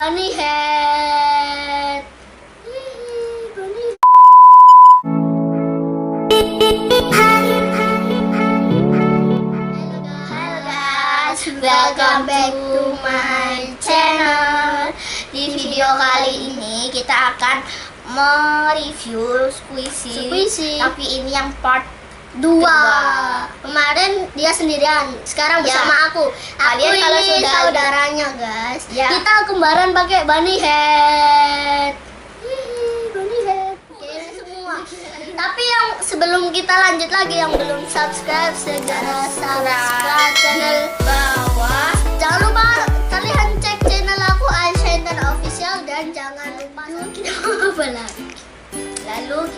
Bunny head. Bunny. Hello guys, welcome back to my channel. Di video kali ini kita akan mereview squishy. Tapi ini yang part 2. Kemarin dia sendirian, sekarang bersama aku. Kalian kalau ini saudaranya guys. Kita kembaran pakai bunny head. Bunny head. Oke, semua. Tapi yang sebelum kita lanjut lagi, yang belum subscribe segera subscribe channel bawah. Jangan lupa kalian cek channel aku Aishenter Official dan jangan lupa kita apa lagi. Lalu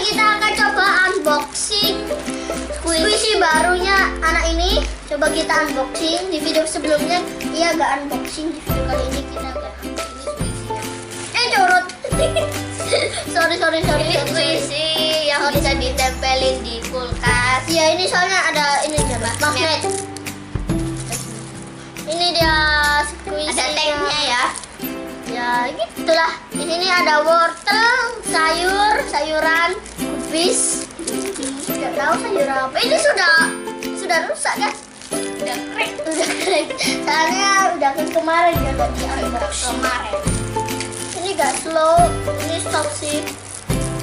kita akan coba unboxing squishy barunya anak ini. Coba kita unboxing. Di video sebelumnya ia gak unboxing. Di video kali ini kita akan unboxing squishy. Corot. sorry. Ini squishy yang bisa ditempelin di kulkas. Ya ini soalnya ada ini dia magnet. Ini dia squishy. Ada tanknya ya. Ya gitulah. Di sini ada wortel, sayuran, kubis. Tidak tahu sayur apa. Ini sudah rusak kan? Udah crack. Soalnya udah kemarin ya di unbox Kemarin. Ini gak slow, ini stop sih.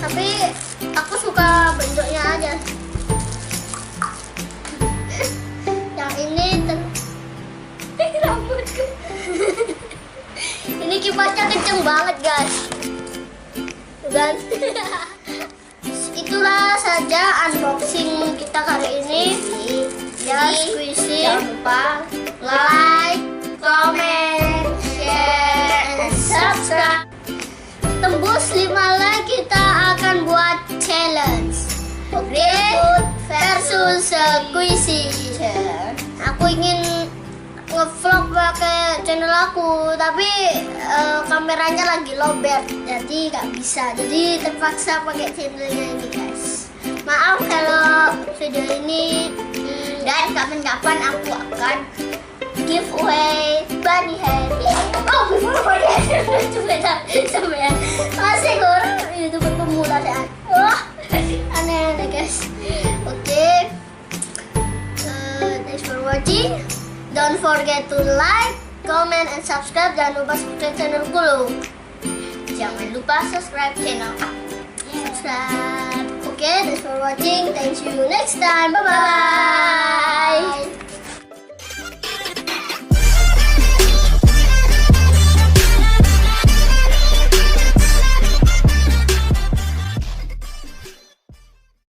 Tapi aku suka bentuknya aja. Yang ini rambutku. Ini kipasnya kenceng banget guys. Dan itulah saja unboxing kita kali ini. Ya squishy. Jangan lupa Like, comment, share, and subscribe. Tembus 5 like kita akan buat challenge. Greenwood versus squishy. Aku ingin nge-vlog pakai channel aku, tapi kameranya lagi lowbat, jadi nggak bisa. Jadi terpaksa pakai channelnya ini guys. Maaf kalau video ini. dan kapan-kapan aku akan Giveaway bunny head. Oh, bunny head. Coba ya. Masih kurang YouTuber pemula deh. Wah, aneh guys. Oke. Thanks for watching. Don't forget to like, comment, and subscribe. Jangan lupa subscribe channelku loh. jangan lupa subscribe channel aku. Subscribe. Okay, thanks for watching. Thank you next time. Bye bye.